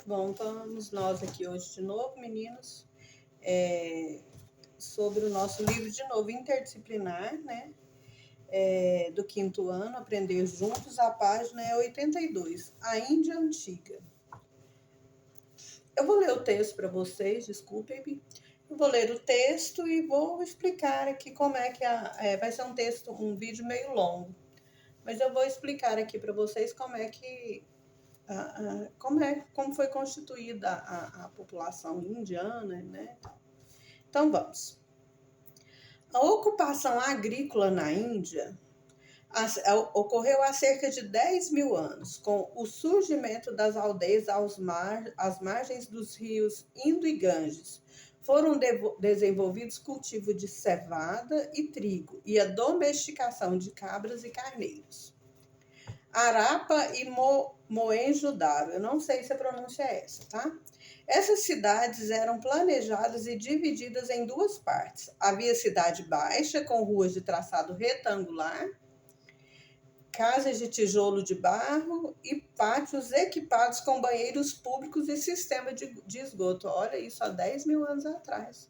Bom, estamos nós aqui hoje de novo, meninos, sobre o nosso livro de novo interdisciplinar, né? Do quinto ano, Aprender Juntos, a página é 82, a Índia Antiga. Eu vou ler o texto para vocês, desculpem-me. Eu vou ler o texto e vou explicar aqui como é que vai ser um vídeo meio longo, mas eu vou explicar aqui para vocês como é que como foi constituída a população indiana, né? Então vamos. A ocupação agrícola na Índia ocorreu há cerca de 10 mil anos, com o surgimento das aldeias às margens dos rios Indo e Ganges. Foram desenvolvidos cultivo de cevada e trigo e a domesticação de cabras e carneiros. Harappa e Mohenjo-Daro, eu não sei se a pronúncia é essa, tá? Essas cidades eram planejadas e divididas em duas partes. Havia cidade baixa, com ruas de traçado retangular, casas de tijolo de barro e pátios equipados com banheiros públicos e sistema de esgoto. Olha isso, há 10 mil anos atrás.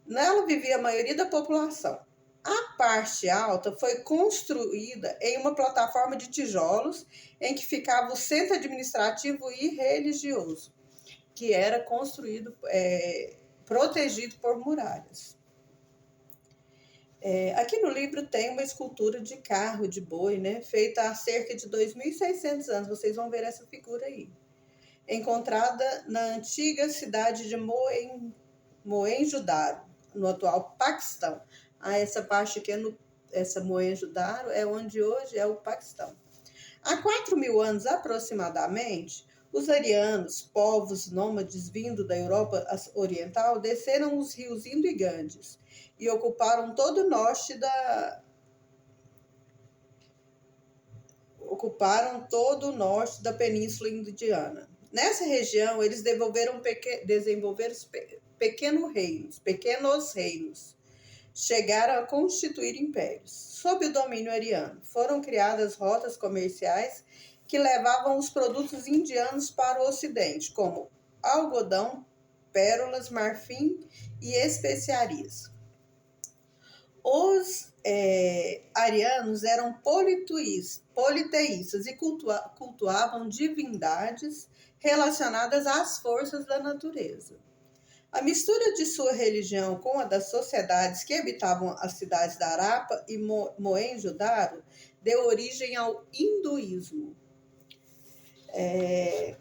Nela vivia a maioria da população. A parte alta foi construída em uma plataforma de tijolos em que ficava o centro administrativo e religioso, que era construído, protegido por muralhas. Aqui no livro tem uma escultura de carro de boi, né, feita há cerca de 2.600 anos. Vocês vão ver essa figura aí. Encontrada na antiga cidade de Mohenjo-Daro, no atual Paquistão. Essa parte aqui, essa Mohenjo-Daro, é onde hoje é o Paquistão. Há 4 mil anos aproximadamente, os arianos, povos nômades vindo da Europa Oriental, desceram os rios Indo e Ganges e ocuparam todo o norte da Península Indiana. Nessa região, eles desenvolveram pequenos reinos. Chegaram a constituir impérios. Sob o domínio ariano, foram criadas rotas comerciais que levavam os produtos indianos para o ocidente, como algodão, pérolas, marfim e especiarias. Os arianos eram politeístas e cultuavam divindades relacionadas às forças da natureza. A mistura de sua religião com a das sociedades que habitavam as cidades da Harappa e Mohenjo-Daro deu origem ao hinduísmo.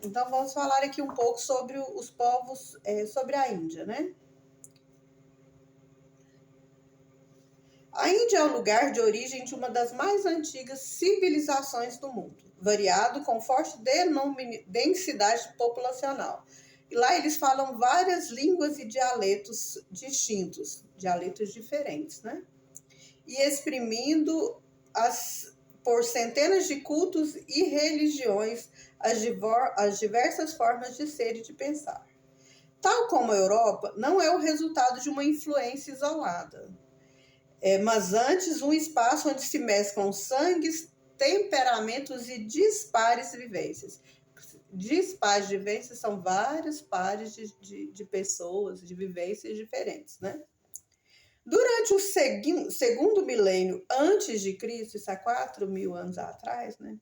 Então vamos falar aqui um pouco sobre os povos, sobre a Índia, né? A Índia é o lugar de origem de uma das mais antigas civilizações do mundo, variado com forte densidade populacional. E lá eles falam várias línguas e dialetos distintos, dialetos diferentes, né? E exprimindo por centenas de cultos e religiões as diversas formas de ser e de pensar. Tal como a Europa, não é o resultado de uma influência isolada, mas antes um espaço onde se mesclam sangues, temperamentos e dispares vivências. Dispares de vivências são vários pares de pessoas, de vivências diferentes, né? Durante o segundo milênio antes de Cristo, isso há 4 mil anos atrás, né?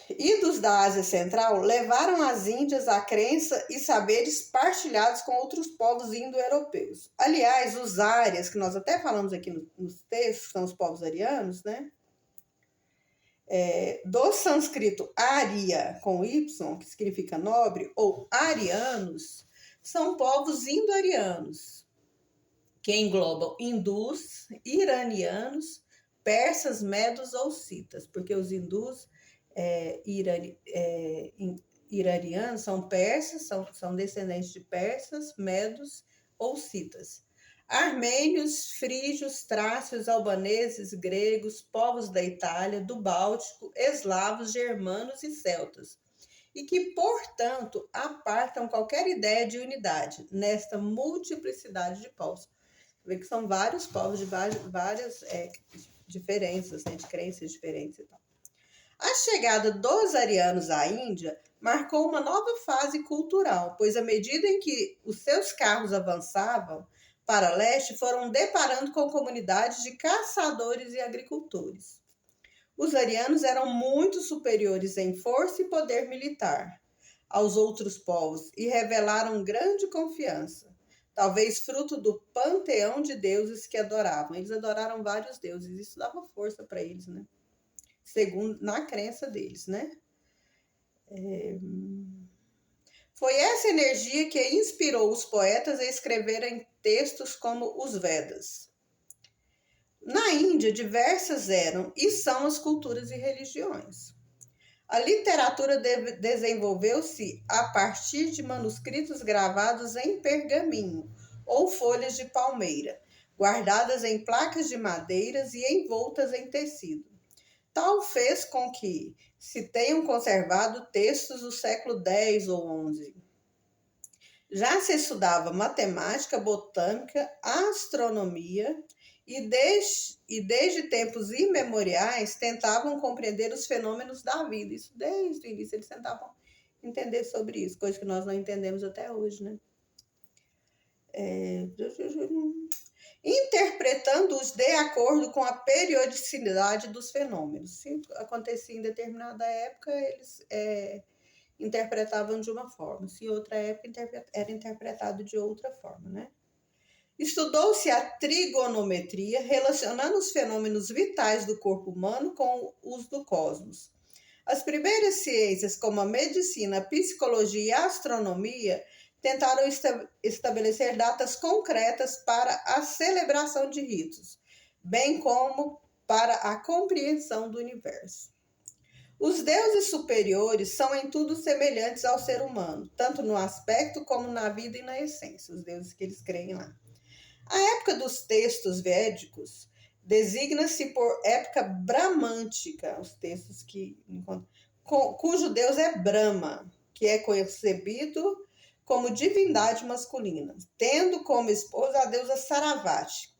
Idos da Ásia Central levaram as Índias a crença e saberes partilhados com outros povos indo-europeus. Aliás, os árias, que nós até falamos aqui nos textos, são os povos arianos, né? Do sânscrito Arya, com Y, que significa nobre, ou arianos, são povos indo-arianos, que englobam hindus, iranianos, persas, medos ou citas, porque os hindus iranianos são persas, são descendentes de persas, medos ou citas. Armênios, frígios, trácios, albaneses, gregos, povos da Itália, do Báltico, eslavos, germanos e celtas, e que, portanto, apartam qualquer ideia de unidade nesta multiplicidade de povos. Vê que são vários povos de várias diferenças, né, de crenças diferentes e tal. A chegada dos arianos à Índia marcou uma nova fase cultural, pois à medida em que os seus carros avançavam para leste, foram deparando com comunidades de caçadores e agricultores. Os arianos eram muito superiores em força e poder militar aos outros povos e revelaram grande confiança, talvez fruto do panteão de deuses que adoravam. Eles adoraram vários deuses, isso dava força para eles, né? Segundo na crença deles, né? Foi essa energia que inspirou os poetas a escreverem textos como os Vedas. Na Índia, diversas eram e são as culturas e religiões. A literatura desenvolveu-se a partir de manuscritos gravados em pergaminho ou folhas de palmeira, guardadas em placas de madeiras e envoltas em tecido. Tal fez com que se tenham conservado textos do século X ou XI. Já se estudava matemática, botânica, astronomia e desde tempos imemoriais tentavam compreender os fenômenos da vida. Isso desde o início eles tentavam entender sobre isso, coisa que nós não entendemos até hoje, né? Interpretando-os de acordo com a periodicidade dos fenômenos. Se acontecia em determinada época, eles interpretavam de uma forma, se em outra época era interpretado de outra forma, né? Estudou-se a trigonometria, relacionando os fenômenos vitais do corpo humano com os do cosmos. As primeiras ciências, como a medicina, a psicologia e a astronomia, tentaram estabelecer datas concretas para a celebração de ritos, bem como para a compreensão do universo. Os deuses superiores são em tudo semelhantes ao ser humano, tanto no aspecto como na vida e na essência, os deuses que eles creem lá. A época dos textos védicos designa-se por época bramântica, os textos cujo deus é Brahma, que é concebido como divindade masculina, tendo como esposa a deusa Saravati.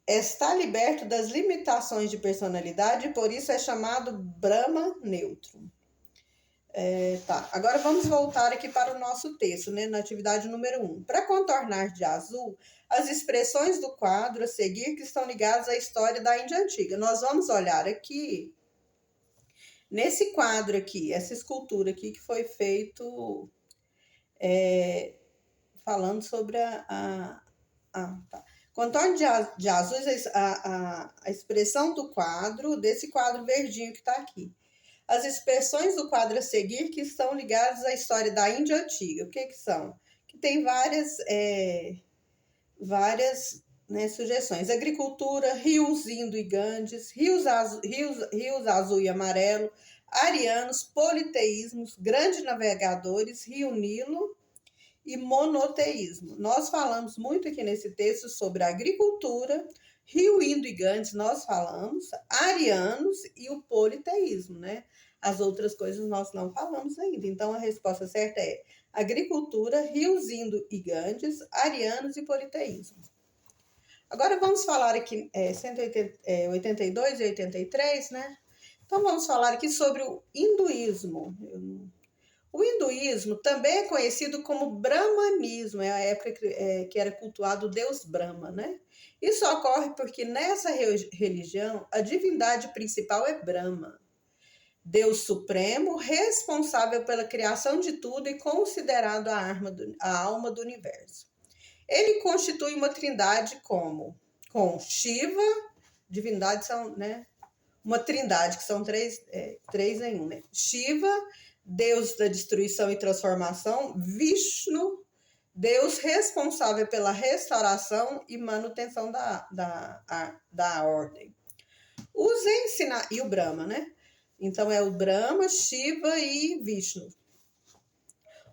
Está liberto das limitações de personalidade e por isso é chamado Brahma neutro. Agora vamos voltar aqui para o nosso texto, né, na atividade número 1. Para contornar de azul as expressões do quadro a seguir que estão ligadas à história da Índia Antiga. Nós vamos olhar aqui, nesse quadro aqui, essa escultura aqui que foi feito falando sobre Contorno de azuis, a expressão do quadro, desse quadro verdinho que está aqui. As expressões do quadro a seguir que estão ligadas à história da Índia Antiga. O que são? Que tem várias sugestões. Agricultura, rios Indo e Ganges, rios azul e amarelo, arianos, politeísmos, grandes navegadores, rio Nilo e monoteísmo. Nós falamos muito aqui nesse texto sobre a agricultura, rio Indo e Ganges, nós falamos, arianos e o politeísmo, né? As outras coisas nós não falamos ainda. Então, a resposta certa é agricultura, rios Indo e Ganges, arianos e politeísmo. Agora, vamos falar aqui 82 e 83, né? Então, vamos falar aqui sobre o hinduísmo. O hinduísmo também é conhecido como brahmanismo, é a época que era cultuado o deus Brahma, né? Isso ocorre porque nessa religião a divindade principal é Brahma, Deus supremo, responsável pela criação de tudo e considerado a alma do universo. Ele constitui uma trindade com Shiva, divindades são, né? Uma trindade que são três em um, né? Shiva, Deus da destruição e transformação, Vishnu, Deus responsável pela restauração e manutenção da ordem. E o Brahma, né? Então é o Brahma, Shiva e Vishnu.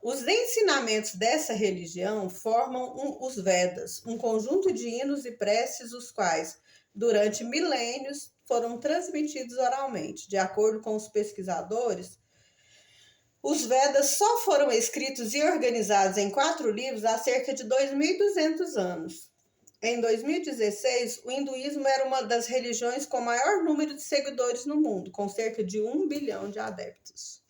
Os ensinamentos dessa religião formam os Vedas, um conjunto de hinos e preces, os quais, durante milênios, foram transmitidos oralmente. De acordo com os pesquisadores, os Vedas só foram escritos e organizados em 4 livros há cerca de 2.200 anos. em 2016, o hinduísmo era uma das religiões com maior número de seguidores no mundo, com cerca de 1 bilhão de adeptos.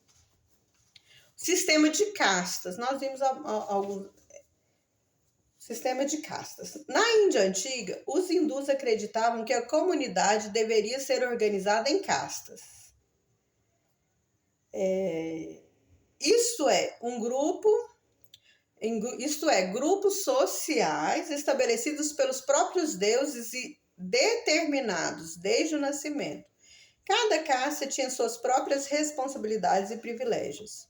Sistema de castas. Nós vimos alguns. Sistema de castas. Na Índia antiga, os hindus acreditavam que a comunidade deveria ser organizada em castas. Isto é, grupos sociais estabelecidos pelos próprios deuses e determinados desde o nascimento. Cada casta tinha suas próprias responsabilidades e privilégios.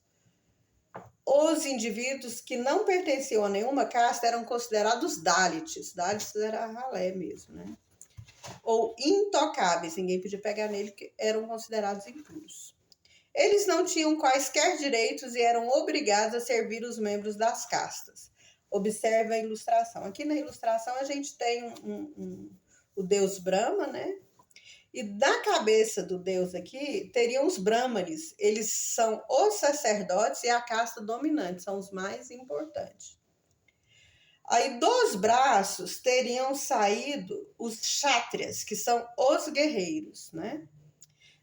Os indivíduos que não pertenciam a nenhuma casta eram considerados Dalits. Dalits era ralé mesmo, né? Ou intocáveis, ninguém podia pegar nele, que eram considerados impuros. Eles não tinham quaisquer direitos e eram obrigados a servir os membros das castas. Observe a ilustração. Aqui na ilustração a gente tem o deus Brahma, né? E na cabeça do deus aqui, teriam os brahmanes. Eles são os sacerdotes e a casta dominante, são os mais importantes. Aí dos braços teriam saído os kshatriyas, que são os guerreiros, né?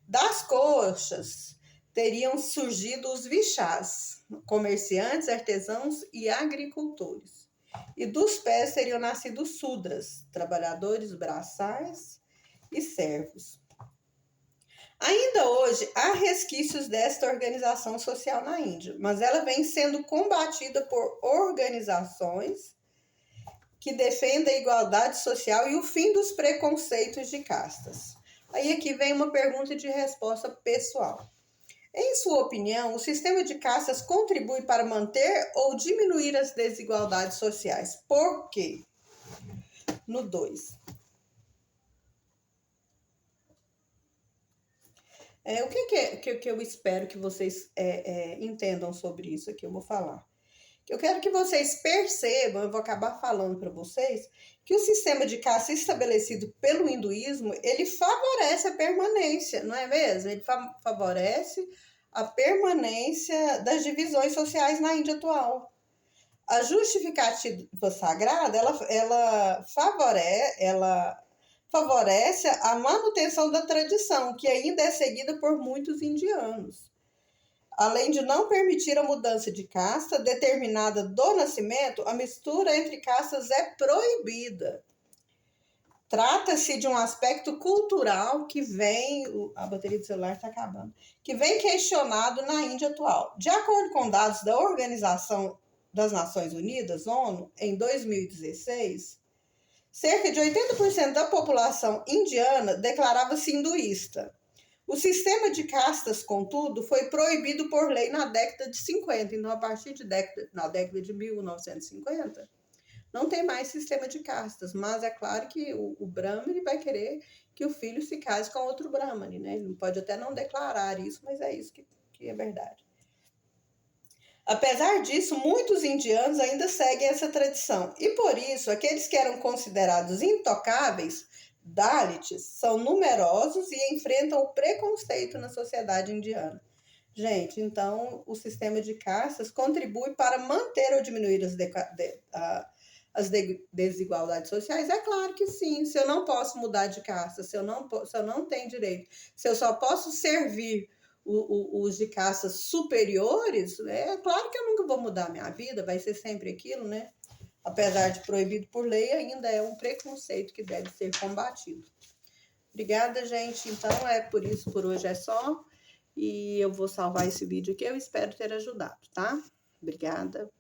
Das coxas teriam surgido os vixás, comerciantes, artesãos e agricultores. E dos pés teriam nascido os sudras, trabalhadores braçais e servos. Ainda hoje há resquícios desta organização social na Índia, mas ela vem sendo combatida por organizações que defendem a igualdade social e o fim dos preconceitos de castas. Aí aqui vem uma pergunta de resposta pessoal. Em sua opinião, o sistema de castas contribui para manter ou diminuir as desigualdades sociais? Por quê? No 2. O que eu espero que vocês entendam sobre isso aqui? Eu vou falar. Eu quero que vocês percebam, eu vou acabar falando para vocês, que o sistema de caste estabelecido pelo hinduísmo, ele favorece a permanência, não é mesmo? Ele favorece a permanência das divisões sociais na Índia atual. A justificativa sagrada, ela favorece a manutenção da tradição, que ainda é seguida por muitos indianos. Além de não permitir a mudança de casta determinada do nascimento, a mistura entre castas é proibida. Trata-se de um aspecto cultural que vem... A bateria do celular está acabando. Que vem questionado na Índia atual. De acordo com dados da Organização das Nações Unidas, ONU, em 2016... cerca de 80% da população indiana declarava-se hinduísta. O sistema de castas, contudo, foi proibido por lei na década de 50. Então, a partir na década de 1950, não tem mais sistema de castas. Mas é claro que o Brahmane vai querer que o filho se case com outro Brahmane, né? Ele pode até não declarar isso, mas é isso que é verdade. Apesar disso, muitos indianos ainda seguem essa tradição. E por isso, aqueles que eram considerados intocáveis, Dalits, são numerosos e enfrentam o preconceito na sociedade indiana. Gente, então o sistema de castas contribui para manter ou diminuir as desigualdades sociais? É claro que sim. Se eu não posso mudar de casta, se eu não tenho direito, se eu só posso servir os de castas superiores, é claro que eu nunca vou mudar a minha vida, vai ser sempre aquilo, né? Apesar de proibido por lei, ainda é um preconceito que deve ser combatido. Obrigada, gente. Então, por isso, por hoje é só. E eu vou salvar esse vídeo aqui. Eu espero ter ajudado, tá? Obrigada.